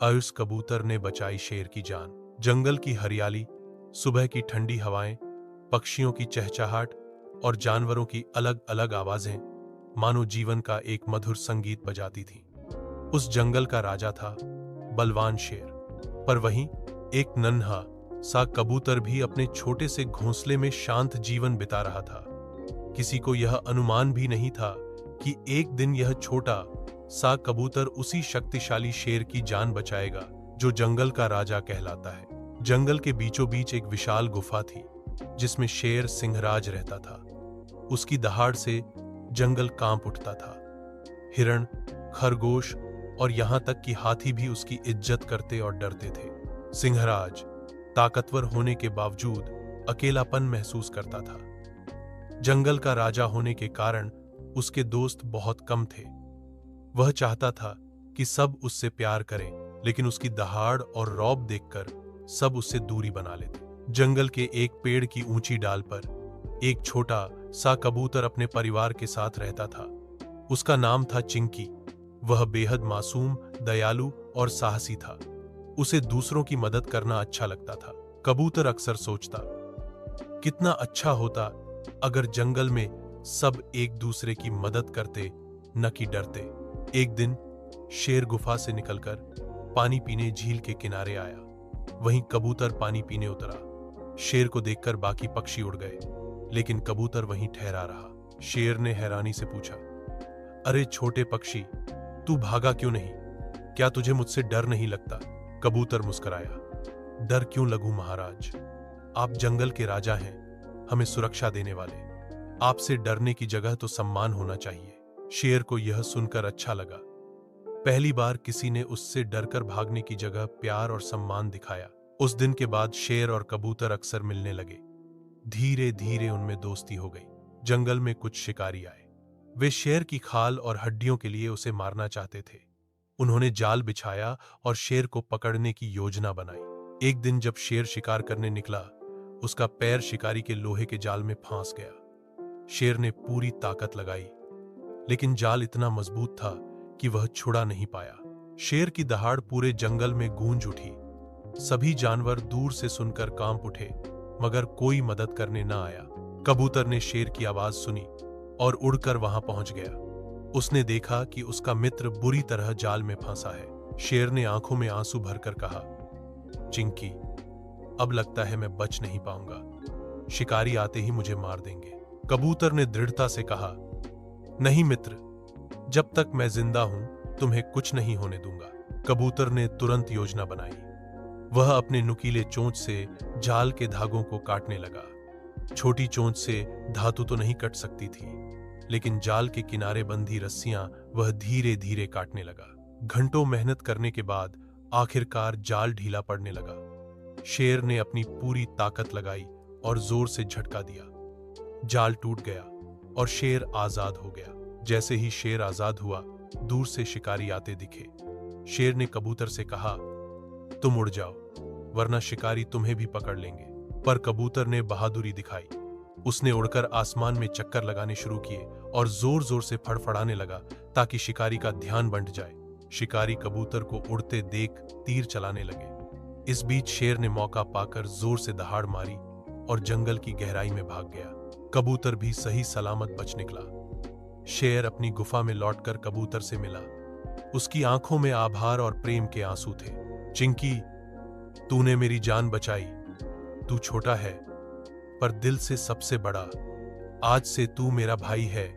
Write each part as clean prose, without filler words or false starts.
आयुष कबूतर ने बचाई शेर की जान। जंगल की हरियाली, सुबह की ठंडी हवाएं, पक्षियों की चहचहाट और जानवरों की अलग अलग आवाजें मानो जीवन का एक मधुर संगीत बजाती थीं। उस जंगल का राजा था बलवान शेर, पर वहीं एक नन्हा सा कबूतर भी अपने छोटे से घोंसले में शांत जीवन बिता रहा था। किसी को यह अनुमान भी नहीं था कि एक दिन यह छोटा सा कबूतर उसी शक्तिशाली शेर की जान बचाएगा जो जंगल का राजा कहलाता है। जंगल के बीचों बीच एक विशाल गुफा थी जिसमें शेर सिंहराज रहता था। उसकी दहाड़ से जंगल कांप उठता था। हिरण, खरगोश और यहां तक कि हाथी भी उसकी इज्जत करते और डरते थे। सिंहराज ताकतवर होने के बावजूद अकेलापन महसूस करता था। जंगल का राजा होने के कारण उसके दोस्त बहुत कम थे। वह चाहता था कि सब उससे प्यार करें, लेकिन उसकी दहाड़ और रौब देखकर सब उससे दूरी बना लेते। जंगल के एक पेड़ की ऊंची डाल पर एक छोटा सा कबूतर अपने परिवार के साथ रहता था। उसका नाम था चिंकी। वह बेहद मासूम, दयालु और साहसी था। उसे दूसरों की मदद करना अच्छा लगता था। कबूतर अक्सर सोचता, कितना अच्छा होता अगर जंगल में सब एक दूसरे की मदद करते, न कि डरते। एक दिन शेर गुफा से निकलकर पानी पीने झील के किनारे आया। वहीं कबूतर पानी पीने उतरा। शेर को देखकर बाकी पक्षी उड़ गए, लेकिन कबूतर वहीं ठहरा रहा। शेर ने हैरानी से पूछा, अरे छोटे पक्षी, तू भागा क्यों नहीं? क्या तुझे मुझसे डर नहीं लगता? कबूतर मुस्कुराया, डर क्यों लगूं महाराज? आप जंगल के राजा हैं, हमें सुरक्षा देने वाले। आपसे डरने की जगह तो सम्मान होना चाहिए। शेर को यह सुनकर अच्छा लगा। पहली बार किसी ने उससे डरकर भागने की जगह प्यार और सम्मान दिखाया। उस दिन के बाद शेर और कबूतर अक्सर मिलने लगे। धीरे धीरे उनमें दोस्ती हो गई। जंगल में कुछ शिकारी आए। वे शेर की खाल और हड्डियों के लिए उसे मारना चाहते थे। उन्होंने जाल बिछाया और शेर को पकड़ने की योजना बनाई। एक दिन जब शेर शिकार करने निकला, उसका पैर शिकारी के लोहे के जाल में फंस गया। शेर ने पूरी ताकत लगाई, लेकिन जाल इतना मजबूत था कि वह छुड़ा नहीं पाया। शेर की दहाड़ पूरे जंगल में गूंज उठी। सभी जानवर दूर से सुनकर कांप उठे, मगर कोई मदद करने न आया। कबूतर ने शेर की आवाज सुनी और उड़कर वहां पहुंच गया। उसने देखा कि उसका मित्र बुरी तरह जाल में फंसा है। शेर ने आंखों में आंसू भरकर कहा, चिंकी, अब लगता है मैं बच नहीं पाऊंगा। शिकारी आते ही मुझे मार देंगे। कबूतर ने दृढ़ता से कहा, नहीं मित्र, जब तक मैं जिंदा हूं तुम्हें कुछ नहीं होने दूंगा। कबूतर ने तुरंत योजना बनाई। वह अपने नुकीले चोंच से जाल के धागों को काटने लगा। छोटी चोंच से धातु तो नहीं कट सकती थी, लेकिन जाल के किनारे बंधी रस्सियां वह धीरे धीरे काटने लगा। घंटों मेहनत करने के बाद आखिरकार जाल ढीला पड़ने लगा। शेर ने अपनी पूरी ताकत लगाई और जोर से झटका दिया। जाल टूट गया और शेर आजाद हो गया। जैसे ही शेर आजाद हुआ, दूर से शिकारी आते दिखे। शेर ने कबूतर से कहा, तुम उड़ जाओ, वरना शिकारी तुम्हें भी पकड़ लेंगे। पर कबूतर ने बहादुरी दिखाई। उसने उड़कर आसमान में चक्कर लगाने शुरू किए और जोर जोर से फड़फड़ाने लगा ताकि शिकारी का ध्यान बंट जाए। शिकारी कबूतर को उड़ते देख तीर चलाने लगे। इस बीच शेर ने मौका पाकर जोर से दहाड़ मारी और जंगल की गहराई में भाग गया। कबूतर भी सही सलामत बच निकला। शेर अपनी गुफा में लौटकर कबूतर से मिला। उसकी आंखों में आभार और प्रेम के आंसू थे। चिंकी, तूने मेरी जान बचाई। तू छोटा है, पर दिल से सबसे बड़ा। आज से तू मेरा भाई है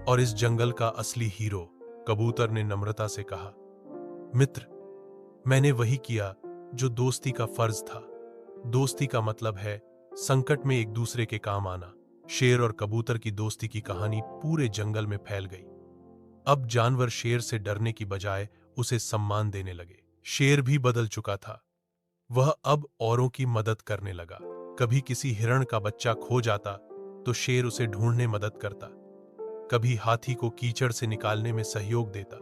और इस जंगल का असली हीरो। कबूतर ने नम्रता से कहा, मित्र, मैंने वही किया जो दोस्ती का फर्ज था। दोस्ती का मतलब है संकट में एक दूसरे के काम आना। शेर और कबूतर की दोस्ती की कहानी पूरे जंगल में फैल गई। अब जानवर शेर से डरने की बजाय उसे सम्मान देने लगे। शेर भी बदल चुका था। वह अब औरों की मदद करने लगा। कभी किसी हिरण का बच्चा खो जाता तो शेर उसे ढूंढने मदद करता। कभी हाथी को कीचड़ से निकालने में सहयोग देता।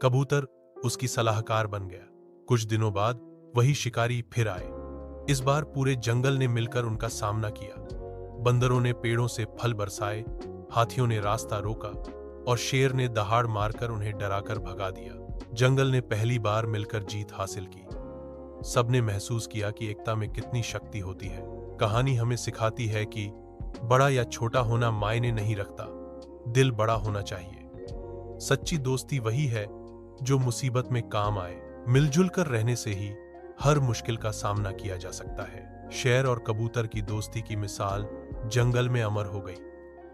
कबूतर उसकी सलाहकार बन गया। कुछ दिनों बाद वही शिकारी फिर आए। इस बार पूरे जंगल ने मिलकर उनका सामना किया। बंदरों ने पेड़ों से फल बरसाए, हाथियों ने रास्ता रोका और शेर ने दहाड़ मारकर उन्हें डराकर भगा दिया। जंगल ने पहली बार मिलकर जीत हासिल की। सबने महसूस किया कि एकता में कितनी शक्ति होती है। कहानी हमें सिखाती है कि बड़ा या छोटा होना मायने नहीं रखता, दिल बड़ा होना चाहिए। सच्ची दोस्ती वही है जो मुसीबत में काम आए। मिलजुल कर रहने से ही हर मुश्किल का सामना किया जा सकता है। शेर और कबूतर की दोस्ती की मिसाल जंगल में अमर हो गई।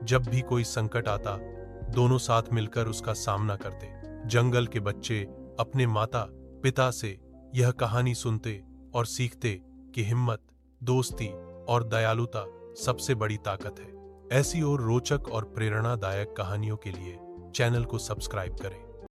जब भी कोई संकट आता, दोनों साथ मिलकर उसका सामना करते। जंगल के बच्चे अपने माता पिता से यह कहानी सुनते और सीखते कि हिम्मत, दोस्ती और दयालुता सबसे बड़ी ताकत है। ऐसी और रोचक और प्रेरणादायक कहानियों के लिए चैनल को सब्सक्राइब करें।